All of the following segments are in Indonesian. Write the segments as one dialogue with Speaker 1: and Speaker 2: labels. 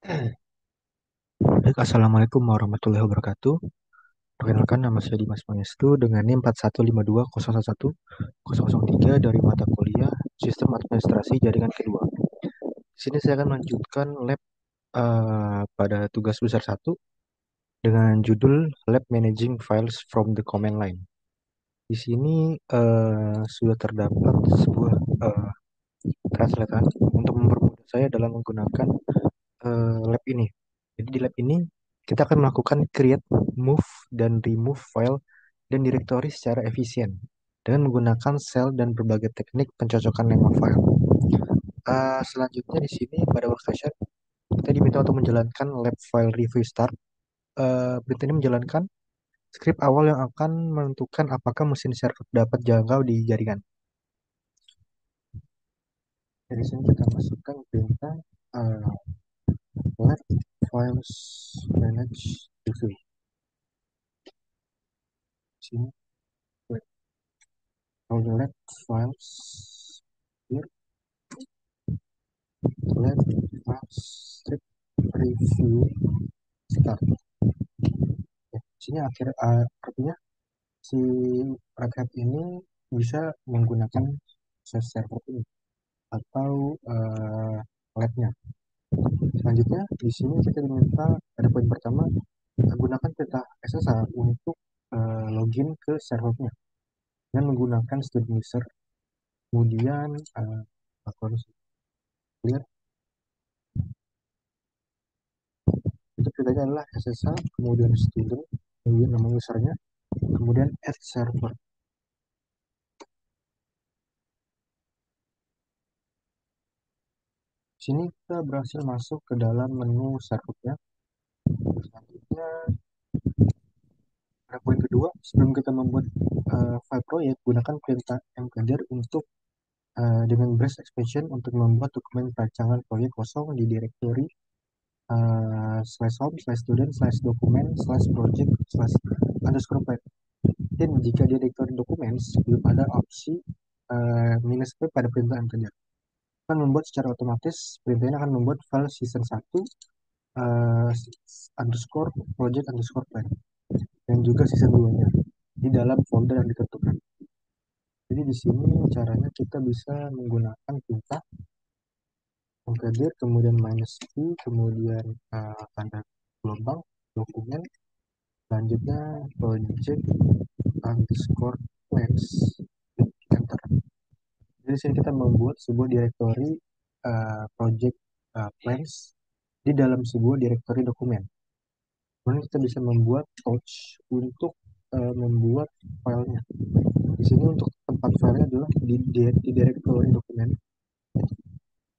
Speaker 1: Baik, Assalamualaikum warahmatullahi wabarakatuh. Perkenalkan, nama saya Dimas Pangestu dengan NIM 4152011003 dari mata kuliah Sistem Administrasi Jaringan Kedua. Di sini saya akan melanjutkan lab pada tugas besar satu dengan judul Lab Managing Files from the Command Line. Di sini sudah terdapat sebuah uh, translator untuk mempermudah saya dalam menggunakan lab ini. Jadi di lab ini kita akan melakukan create, move, dan remove file dan directory secara efisien dengan menggunakan cell dan berbagai teknik pencocokan nama file. Selanjutnya di sini pada workstation kita diminta untuk menjalankan lab file review start. Perintah ini menjalankan script awal yang akan menentukan apakah mesin server dapat jangkau di jaringan. Dari sini kita masukkan perintah uh, let files manage review. Di sini let files here, let files strip review start. Ya, di sini artinya si Red Hat ini bisa menggunakan server ini atau lab-nya. Selanjutnya di sini kita diminta pada poin pertama gunakan peta SSH untuk login ke servernya dengan menggunakan student user. Kemudian akun clear itu perintahnya adalah SSH, kemudian student, kemudian nama usernya, kemudian add server. Di sini kita berhasil masuk ke dalam menu servernya. Selanjutnya pada poin kedua, sebelum kita membuat file proyek, gunakan perintah mkdir untuk dengan brace expansion untuk membuat dokumen perancangan proyek kosong di direktori slash home slash student slash dokumen slash project slash underscore file. Dan jika di direktori dokumen belum ada opsi minus p pada perintah mkdir, akan membuat secara otomatis perintah ini akan membuat file season 1 underscore project underscore file dan juga season 2 nya di dalam folder yang ditentukan. Jadi di sini caranya kita bisa menggunakan perintah mengkadir, kemudian minus P, kemudian tanda gelombang, dokumen, selanjutnya project underscore plans, enter. Jadi sini kita membuat sebuah direktori project plans di dalam sebuah direktori dokumen. Kemudian kita bisa membuat touch untuk membuat filenya. Di sini untuk tempat filenya adalah di direktori dokumen,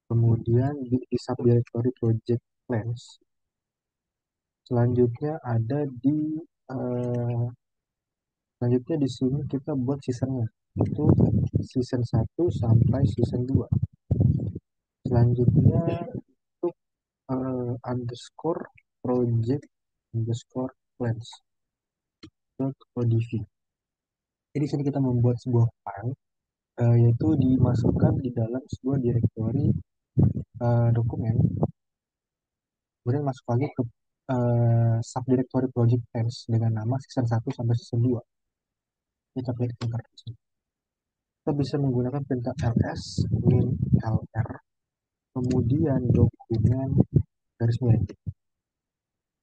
Speaker 1: kemudian di subdirectory project plans. Selanjutnya ada di uh, selanjutnya di sini kita buat seasonnya. Itu season 1 sampai season 2. Selanjutnya untuk underscore project underscore plans .odv. Jadi di sini kita membuat sebuah file yaitu dimasukkan di dalam sebuah direktori dokumen, kemudian masuk lagi ke subdirectory project plans dengan nama season 1 sampai season 2. Kita klik enter. Kita bisa menggunakan perintah ls min lr, kemudian dokumen garis miring.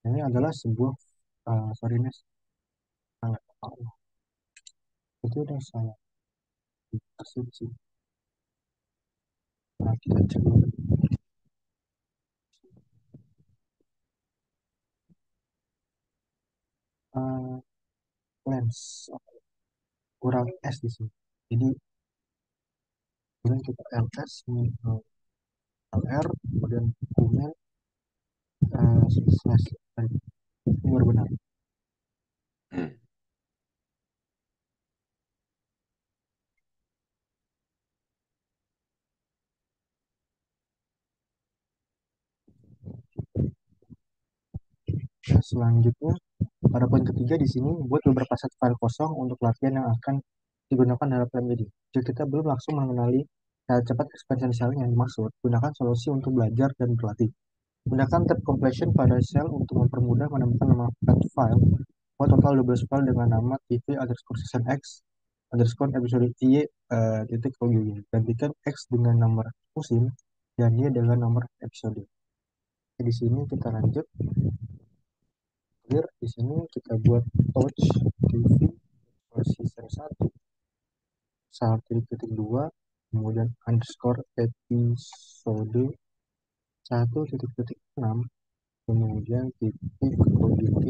Speaker 1: Ini adalah sebuah sorry ini sangat itu udah sangat tersebut. Nah, kita cek dulu. Uh, Lens kurang s di sini. Jadi kemudian kita ls min lr, kemudian dokumen slash ini baru benar. Nah, selanjutnya pada poin ketiga di sini buat beberapa set file kosong untuk latihan yang akan digunakan dalam plan jadi. Jika kita belum langsung mengenali cara cepat expansion shell yang dimaksud, gunakan solusi untuk belajar dan berlatih. Gunakan tab completion pada sel untuk mempermudah menemukan nama file. Buat total 12 file dengan nama TV underscore season X underscore episode Y titik OGG. Gantikan X dengan nomor musim dan Y dengan nomor episode. Di sini kita lanjut clear. Di sini kita buat touch TV for season 1 1.2 kemudian underscore episode 1.6 kemudian titik OGG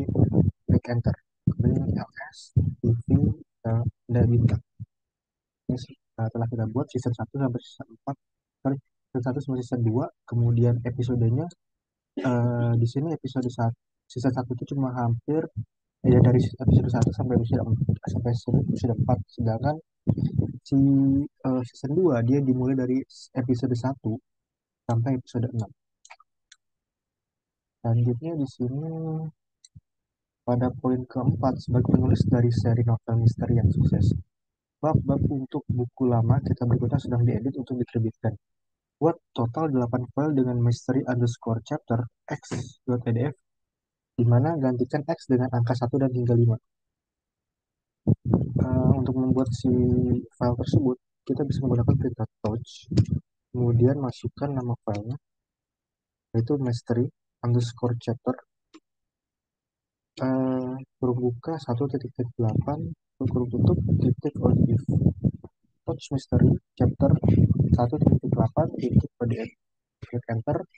Speaker 1: klik enter kemudian ls TV dan bintang. Ini setelah kita buat season 1 sampai season 4 sorry, season 1 sampai season 2 kemudian episodenya di sini episode 1 season 1 itu cuma hampir ya dari episode 1 sampai episode 4 sedangkan si season 2 dia dimulai dari episode 1 sampai episode 6. Selanjutnya di sini pada poin keempat sebagai penulis dari seri novel misteri yang sukses. Bab-bab untuk buku lama kita berikutnya sedang diedit untuk diterbitkan. Buat total 8 file dengan mystery underscore chapter x.pdf di mana gantikan x dengan angka 1 dan hingga 5. Untuk membuat si file tersebut kita bisa menggunakan perintah touch kemudian masukkan nama filenya yaitu mystery underscore chapter kurung buka 1.8 kurung tutup titik olive touch mystery chapter 1.8 titik pdf klik enter.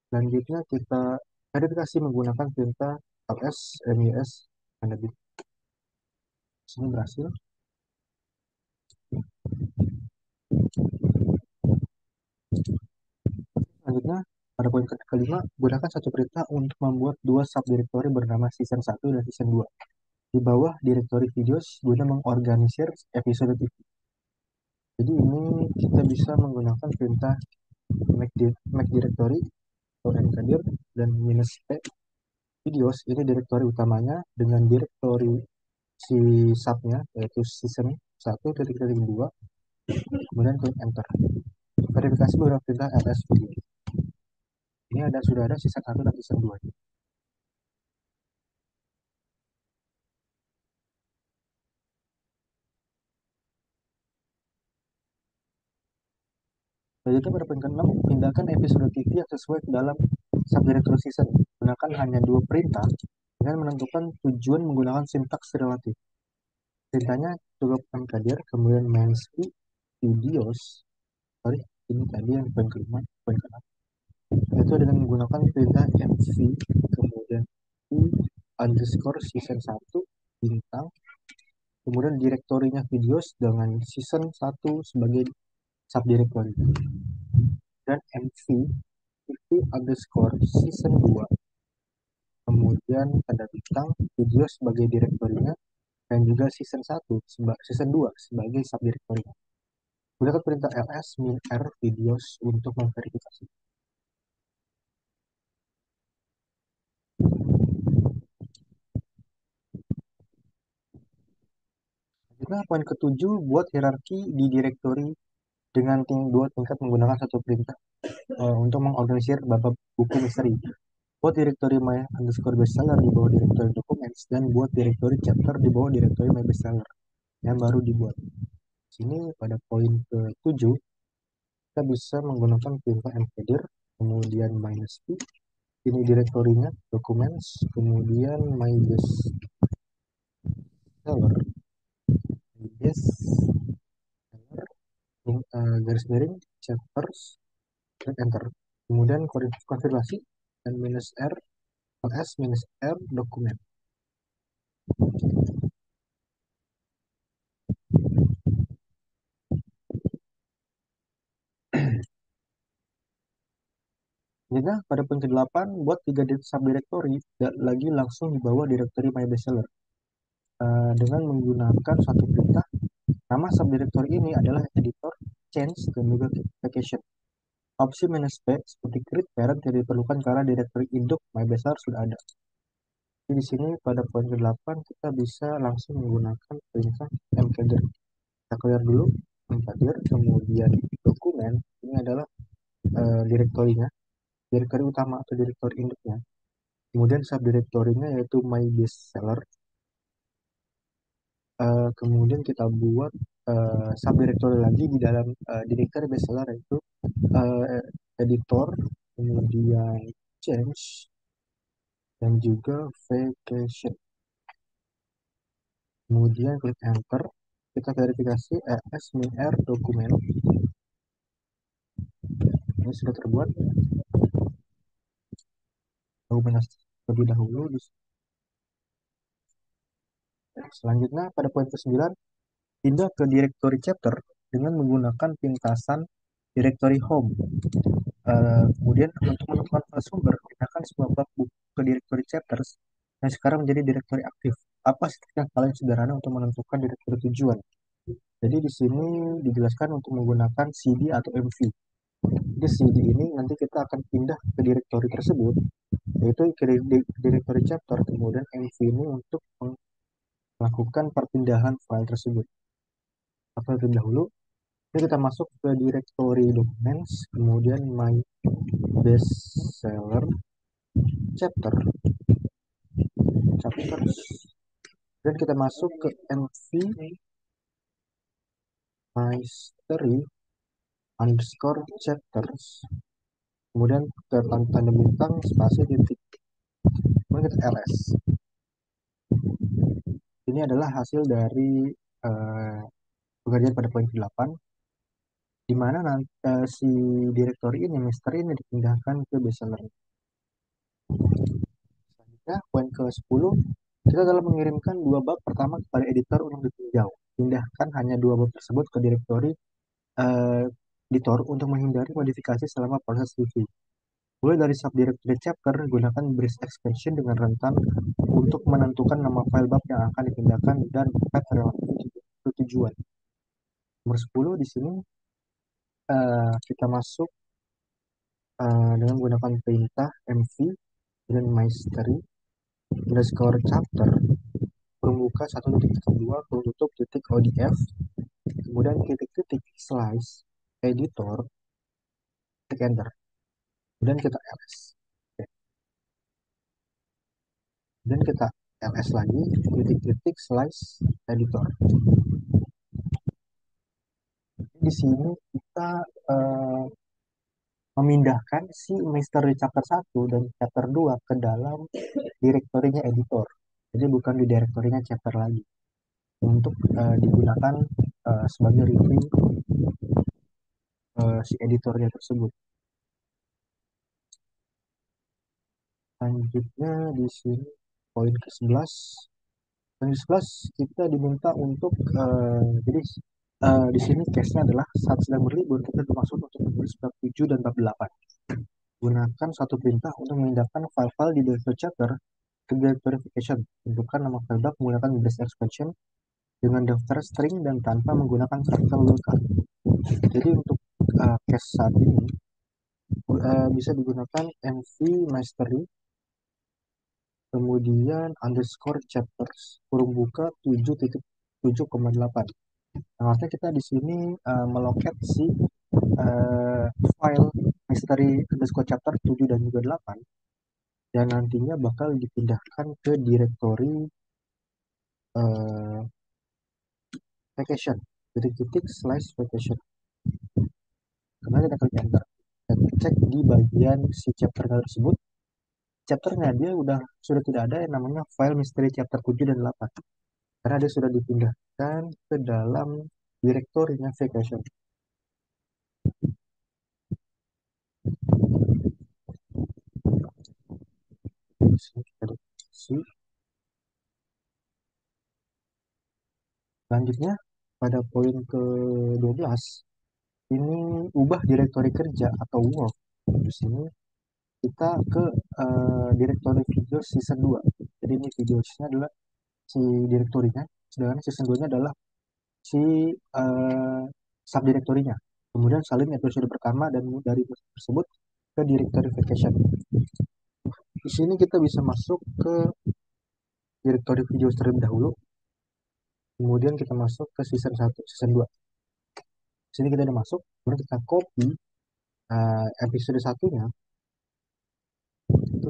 Speaker 1: Selanjutnya kita verifikasi menggunakan perintah ls mis tanda bit. Sini berhasil. Selanjutnya pada poin kelima gunakan satu perintah untuk membuat dua subdirectory bernama season 1 dan season 2 di bawah direktori videos guna mengorganisir episode TV. Jadi ini kita bisa menggunakan perintah make directory atau mkdir dan minus p videos ini direktori utamanya dengan direktori si subnya yaitu season 1.2 kemudian klik enter. Verifikasi beberapa perintah ls video. Ini sudah ada season 1 dan season 2. Selanjutnya pada poin ke-6, pindahkan episode TV yang sesuai ke dalam subdirectory season. Gunakan hanya dua perintah dengan menentukan tujuan menggunakan sintaks relatif. Perintahnya cukup mkdir, kemudian main speed, videos, sorry, ini tadi yang poin ke-5, poin ke-6. Itu dengan menggunakan perintah mv, kemudian underscore season 1, bintang, kemudian direktorinya videos dengan season 1 sebagai subdirectory. Dan mv TV underscore season 2 kemudian tanda bintang video sebagai direktorinya dan juga season 1 season 2 sebagai subdirektorinya. Gunakan perintah ls min r videos untuk memverifikasi. Juga poin ke-7 buat hierarki di direktori dengan dua tingkat menggunakan satu perintah untuk mengorganisir bab buku misteri. Buat direktori my underscore bestseller di bawah direktori documents dan buat direktori chapter di bawah direktori my bestseller yang baru dibuat. Sini pada poin ke-7 kita bisa menggunakan perintah mkdir kemudian minus p ini direktorinya documents kemudian my bestseller garis miring chapters klik enter kemudian konfirmasi dan minus r ls minus r dokumen. Juga pada poin ke-8 buat 3 subdirectory lagi langsung di bawah direktori my bestseller dengan menggunakan satu perintah. Nama subdirectory ini adalah editor, change, dan juga vacation. Opsi minus P seperti create parent tidak diperlukan karena direktori induk my bestseller sudah ada. Jadi di sini pada poin ke-8 kita bisa langsung menggunakan perintah mkdir. Kita clear dulu mkdir, kemudian dokumen ini adalah direktorinya. direktori utama atau direktori induknya. Kemudian subdirektorinya yaitu my bestseller. Kemudian kita buat subdirektori lagi di dalam directory bestseller yaitu eh, editor, kemudian change, dan juga vacation. Kemudian klik enter, kita verifikasi ES-MIR dokumen. Ini sudah terbuat dokumen terlebih dahulu. Selanjutnya pada poin ke-9, pindah ke directory chapter dengan menggunakan pintasan directory home. Kemudian untuk menentukan file sumber, pindahkan semua bab buku ke directory chapters yang sekarang menjadi directory aktif. Apa sih yang paling sederhana untuk menentukan directory tujuan? Jadi di sini dijelaskan untuk menggunakan CD atau MV. Di CD ini nanti kita akan pindah ke directory tersebut, yaitu ke directory chapter, kemudian MV ini untuk melakukan perpindahan file tersebut. Apa terlebih dahulu? Ini kita masuk ke directory documents, kemudian my bestseller chapter, chapters, dan kita masuk ke MV mystery underscore chapters, kemudian ke tanda bintang spasi titik, kemudian kita ls. Ini adalah hasil dari uh, pekerjaan pada poin ke-8, di mana nanti si direktori ini, misteri ini dipindahkan ke bestseller. Selanjutnya, poin ke-10, kita dalam mengirimkan dua bab pertama kepada editor untuk ditinjau. Pindahkan hanya dua bab tersebut ke direktori editor untuk menghindari modifikasi selama proses review. Mulai dari subdirectory chapter, gunakan brace expansion dengan rentan untuk menentukan nama file bab yang akan dipindahkan dan path relatif tujuan. Nomor 10 di sini kita masuk dengan menggunakan perintah mv dan mystery underscore chapter pembuka 1.2 tutup titik odf, kemudian titik-titik slice editor, klik enter, kemudian kita ls. Oke. Dan kita ls lagi, titik-titik slice editor. Di sini kita memindahkan si mystery chapter 1 dan chapter 2 ke dalam direktorinya editor. Jadi bukan di direktorinya chapter lagi. Untuk digunakan sebagai review si editornya tersebut. Selanjutnya di sini poin ke-11. Poin ke-11 kita diminta untuk jadi di sini case-nya adalah saat sedang berlibur kita dimaksud untuk menulis bab 7 dan bab 8. Gunakan satu perintah untuk memindahkan file-file di directory chapter ke directory verification. Tentukan nama file bab menggunakan brace expansion dengan daftar string dan tanpa menggunakan capital letter. Jadi untuk case saat ini bisa digunakan mv mastery kemudian underscore chapters kurung buka 7.7,8. Nah, artinya kita di sini meloket si file mystery underscore chapter 7 dan juga 8 dan nantinya bakal dipindahkan ke direktori uh, vacation, titik-titik slash vacation. Kemudian kita klik enter. Kita cek di bagian si chapter tersebut. Chapternya dia sudah tidak ada yang namanya file misteri chapter 7 dan 8. Karena dia sudah dipindahkan ke dalam directory navigation. Selanjutnya pada poin ke-12 ini ubah direktori kerja atau work. Di sini kita ke direktori video season 2. Jadi ini videosnya adalah si direktorinya, sedangkan season 2-nya adalah si subdirektorinya. Kemudian salin episode pertama dan dari tersebut ke directory vacation. Di sini kita bisa masuk ke directory video terlebih dahulu. Kemudian kita masuk ke season 1, season 2. Di sini kita udah masuk, kemudian kita copy episode satunya,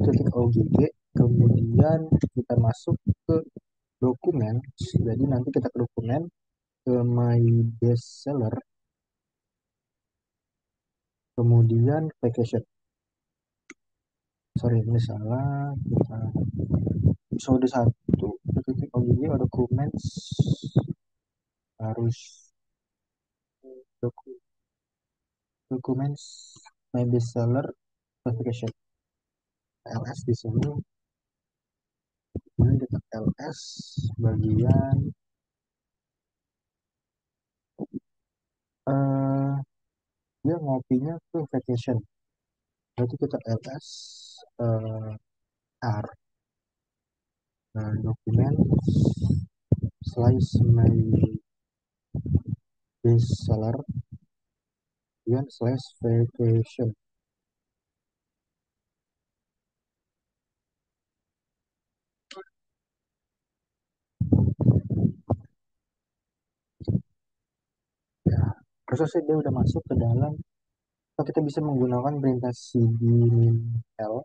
Speaker 1: .ogg, kemudian kita masuk ke dokumen. Jadi nanti kita ke dokumen, ke my bestseller, kemudian vacation. Sorry, ini salah. Kita episode 1 titik ogg dokumen harus dokumen my bestseller vacation ls di sini. Kemudian kita ls bagian eh dia ngopinya ke vacation. Berarti kita ls r dokumen slice my bestseller dan slash vacation. Ya, prosesnya dia udah masuk ke dalam. So, kita bisa menggunakan perintah cd min l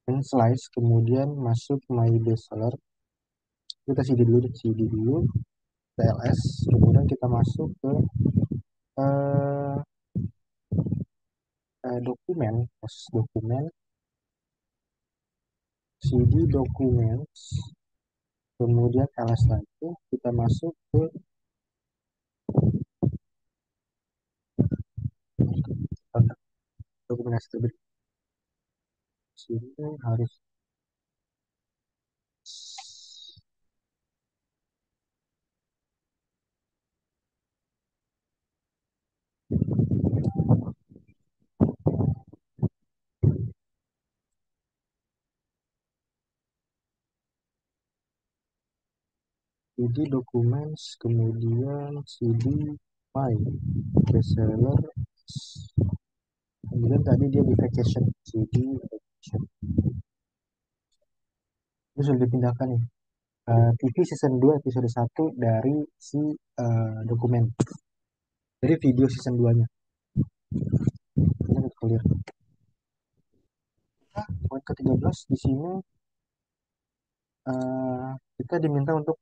Speaker 1: dan slice, kemudian masuk my bestseller. Kita cd dulu tls, kemudian kita masuk ke eh, dokumen, proses dokumen, cd dokumen, kemudian ls lagi, kita masuk ke dokumentasi terbentuk. Sini harus cd dokumen, kemudian cd my bestseller, kemudian tadi dia di vacation, cd vacation. Ini sudah dipindahkan nih. TV season 2 episode 1 dari si dokumen. Dari video season 2-nya. Ini clear. Nah, poin ke-13 di sini kita diminta untuk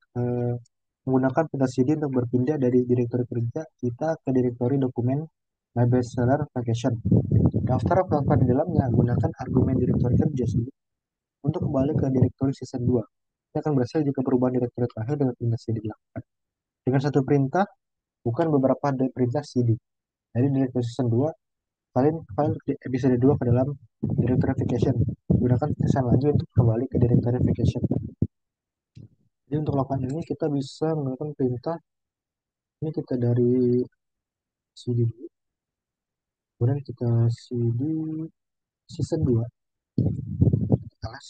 Speaker 1: menggunakan pindah CD untuk berpindah dari direktori kerja kita ke direktori dokumen My Bestseller Vacation. Daftar pelan di dalamnya, gunakan argumen direktori kerja untuk kembali ke direktori season 2. Ini akan berhasil jika perubahan direktori terakhir dengan pindah CD dilakukan. Dengan satu perintah, bukan beberapa perintah CD. Jadi direktori season 2, kalian file episode 2 ke dalam direktori vacation. Gunakan pesan lagi untuk kembali ke direktori vacation. Jadi untuk melakukan ini kita bisa menggunakan perintah. Ini kita dari cd, kemudian kita cd season 2 kelas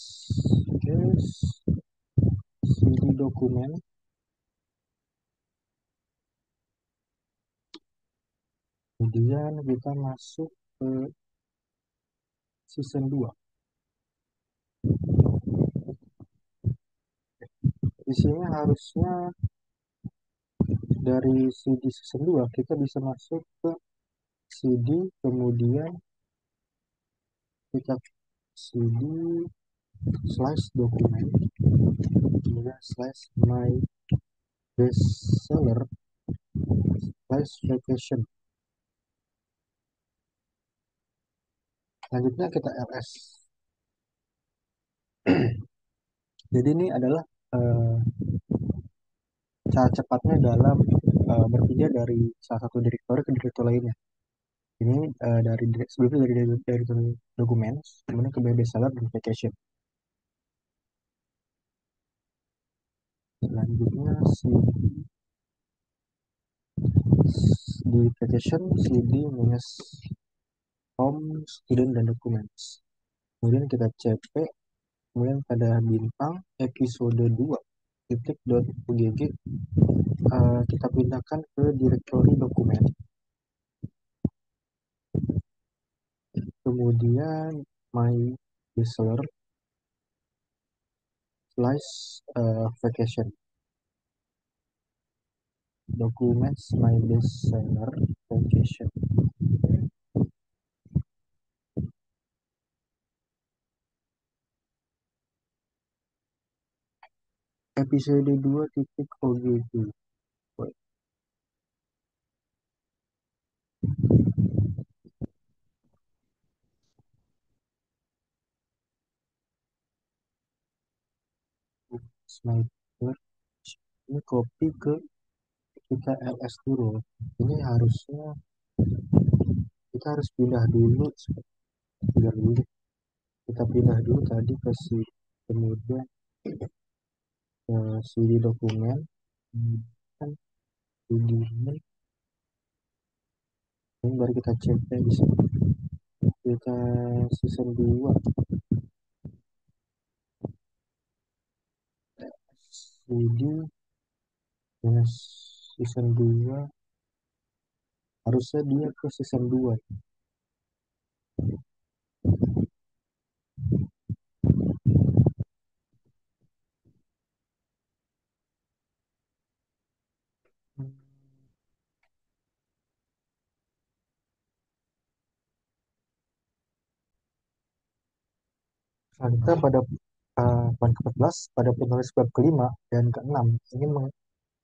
Speaker 1: cd dokumen, kemudian kita masuk ke season 2. Di sini harusnya dari cd season 2 kita bisa masuk ke cd, kemudian kita cd slash dokumen, kemudian slash my bestseller slash vacation. Selanjutnya kita ls. Jadi ini adalah cara cepatnya dalam berpindah dari salah satu direktori ke direktori lainnya. Ini dari sebelumnya dari dokumen, kemudian ke bestseller dan vacation. Selanjutnya di vacation cd minus home student dan documents. Kemudian kita cp, kemudian pada bintang episode 2 titik.ogg kita pindahkan ke direktori dokumen. Kemudian my bestseller slash vacation. Documents my bestseller vacation. episode 2 titik OGG. Sniper. Ini copy ke kita ls dulu. Ini harusnya kita harus pindah dulu. Pindah dulu. Kita pindah dulu tadi ke si, kemudian ke CD dokumen. Kemudian CD ini, ini baru kita cek di sini. Kita season 2 CD dengan season 2 harusnya dia ke season 2. Kita pada poin ke-14 pada penulis bab kelima dan ke-6 ingin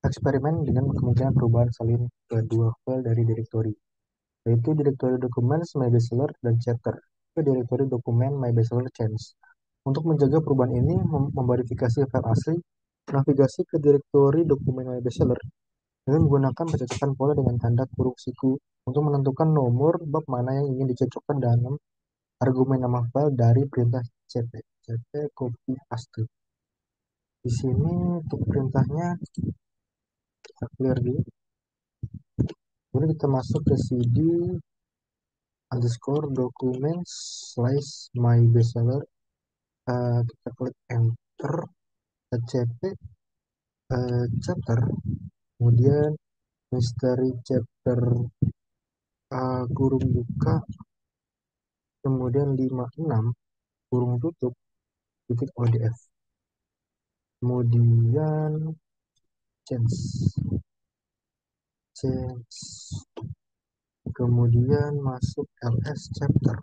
Speaker 1: eksperimen dengan kemungkinan perubahan salin kedua file dari direktori, yaitu direktori dokumen my bestseller dan chapter ke direktori dokumen my bestseller change. Untuk menjaga perubahan ini, memverifikasi file asli, navigasi ke direktori dokumen my bestseller dengan menggunakan pencetakan pola dengan tanda kurung siku untuk menentukan nomor bab mana yang ingin dicocokkan dalam argumen nama file dari perintah cp. Cp copy paste. Di sini untuk perintahnya kita clear dulu. Kemudian kita masuk ke cd underscore dokumen slash my bestseller. Kita klik enter, cp chapter, kemudian mystery chapter kurung buka, kemudian 56 kurung tutup titik odf, kemudian change, kemudian masuk ls chapter.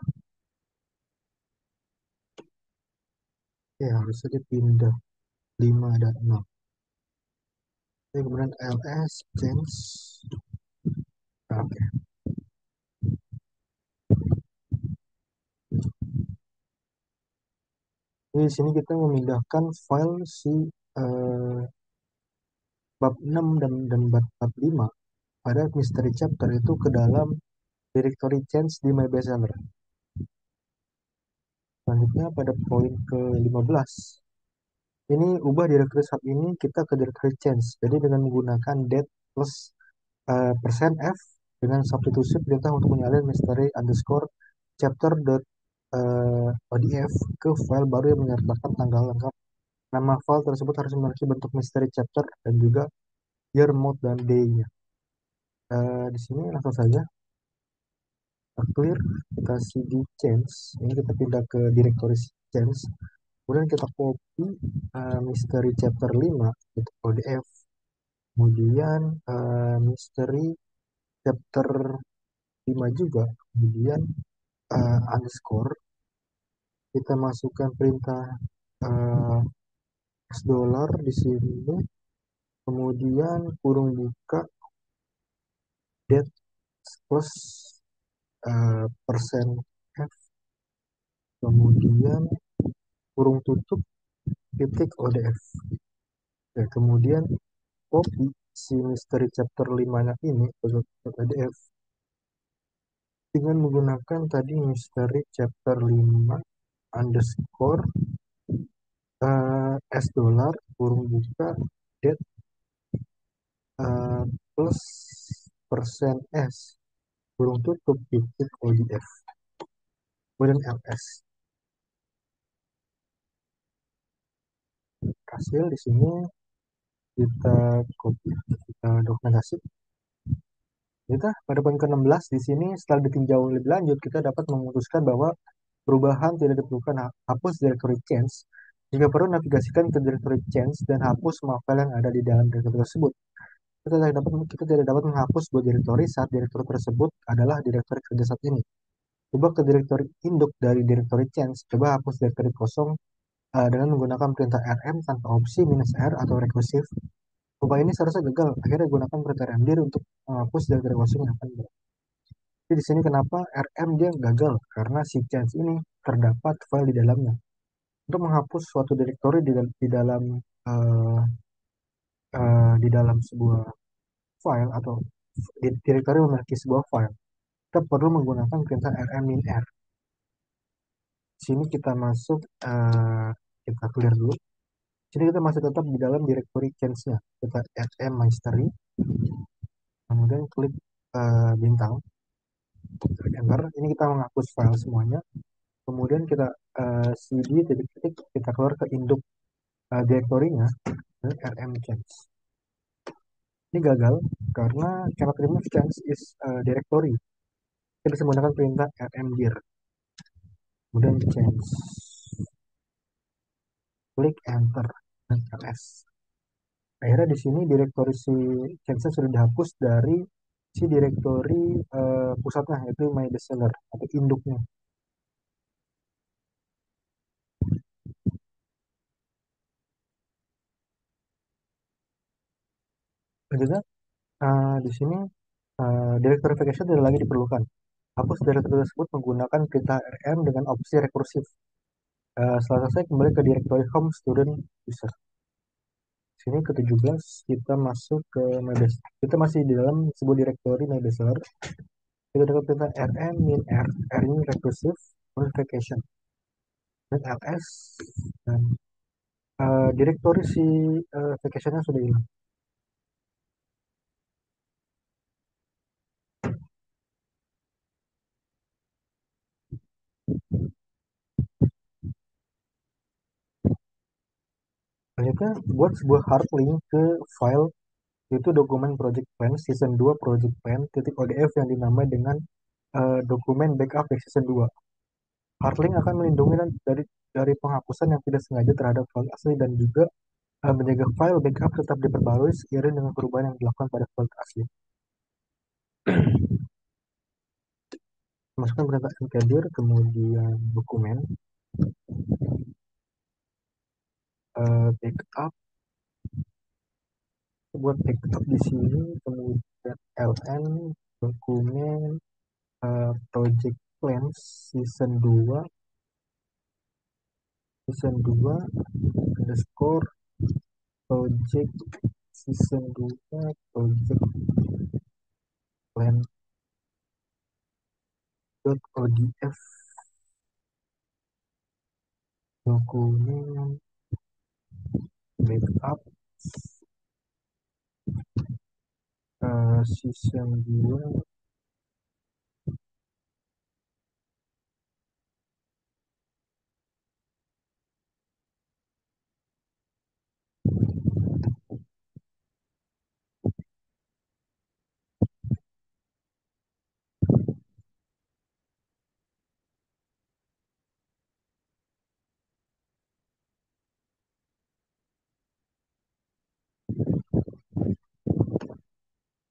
Speaker 1: Ya harusnya dipindah 5 dan 6. Oke, kemudian ls change. Nah, oke. Di sini kita memindahkan file si bab 6 dan bab 5 pada mystery chapter itu ke dalam directory change di my bestseller. Selanjutnya pada poin ke-15. Ini ubah directory sub ini kita ke directory change. Jadi dengan menggunakan date plus persen %f dengan substitusi perintah untuk menyalin mystery underscore chapter odf ke file baru yang menyertakan tanggal lengkap. Nama file tersebut harus memiliki bentuk mystery chapter dan juga year, month, dan day-nya. Di sini langsung saja clear, kita cd change. Ini kita pindah ke directory change. Kemudian kita copy mystery chapter 5 itu odf. Kemudian mystery chapter 5 juga. Kemudian underscore. Kita masukkan perintah $, di sini. Kemudian kurung buka date plus persen %f, kemudian kurung tutup titik odf. Ya, kemudian copy si mystery chapter 5 nya ini ke odf dengan menggunakan tadi mystery chapter 5 underscore $, kurung buka date plus persen %s kurung tutup titik odf, kemudian ls. Hasil di sini kita copy, kita dokumentasi. Kita pada poin ke-16 di sini setelah ditinjau lebih lanjut kita dapat memutuskan bahwa perubahan tidak diperlukan, hapus directory change. Jika perlu navigasikan ke directory change dan hapus semua file yang ada di dalam directory tersebut. Kita tidak dapat menghapus sebuah directory saat directory tersebut adalah directory kerja saat ini. Coba ke directory induk dari directory change, coba hapus directory kosong dengan menggunakan perintah rm tanpa opsi minus "-r" atau rekursif. Upaya ini seharusnya gagal. Akhirnya gunakan perintah rendir untuk menghapus directory kosong yang akan berat. Jadi di sini kenapa rm dia gagal? Karena si change ini terdapat file di dalamnya. Untuk menghapus suatu directory eh, di dalam sebuah file atau directory memiliki sebuah file, kita perlu menggunakan perintah rm-r. Di sini kita masuk, kita clear dulu. Di sini kita masih tetap di dalam directory change-nya. Kita rm history, kemudian klik bintang, enter. Ini kita menghapus file semuanya. Kemudian kita cd titik-titik, kita keluar ke induk directory-nya, rm change. Ini gagal karena cannot remove change is directory. Kita bisa menggunakan perintah rmdir. Kemudian change, klik enter dan ls. Akhirnya di sini direktori si change sudah dihapus dari si direktori pusatnya, yaitu my bestseller atau induknya. Lanjutnya di sini directory vacation tidak lagi diperlukan. Hapus directory tersebut menggunakan perintah rm dengan opsi rekursif. Setelah selesai, kembali ke directory home student user. Sini ke-17 kita masuk ke my best. Kita masih di dalam sebuah directory my bestseller. Kita dapat perintah rm min r, r ini rekursif, vacation, dan ls, dan direktori si vacationnya sudah hilang. Selanjutnya, buat sebuah hard link ke file, itu dokumen project plan season 2 project plan .odf yang dinamai dengan dokumen backup dari season 2. Hard link akan melindungi dari penghapusan yang tidak sengaja terhadap file asli dan juga menjaga file backup tetap diperbarui seiring dengan perubahan yang dilakukan pada file asli. Masukkan perintah mkdir, kemudian dokumen, backup, buat backup di sini, kemudian ln dokumen project plan season 2 underscore project season 2 project plan .odf dokumen backup season 2.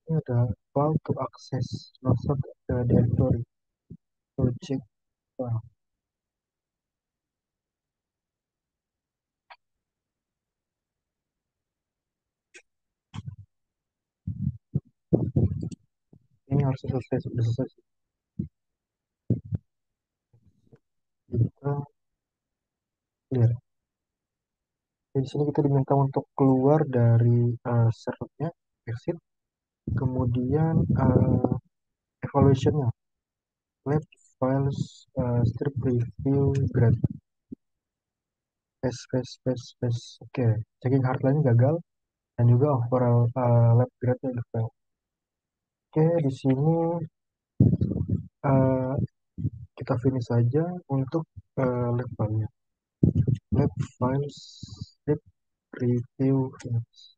Speaker 1: Ini ada file to access masuk ke directory project file. Ini harus selesai, sudah selesai. Kita clear. Di sini kita diminta untuk keluar dari servernya, exit, kemudian evaluationnya, lab files, strip review grade, space. Oke, checking hardline gagal dan juga overall lab grade nya fail. Oke, di sini uh, kita finish saja untuk lab filenya. Lab files strip review finish.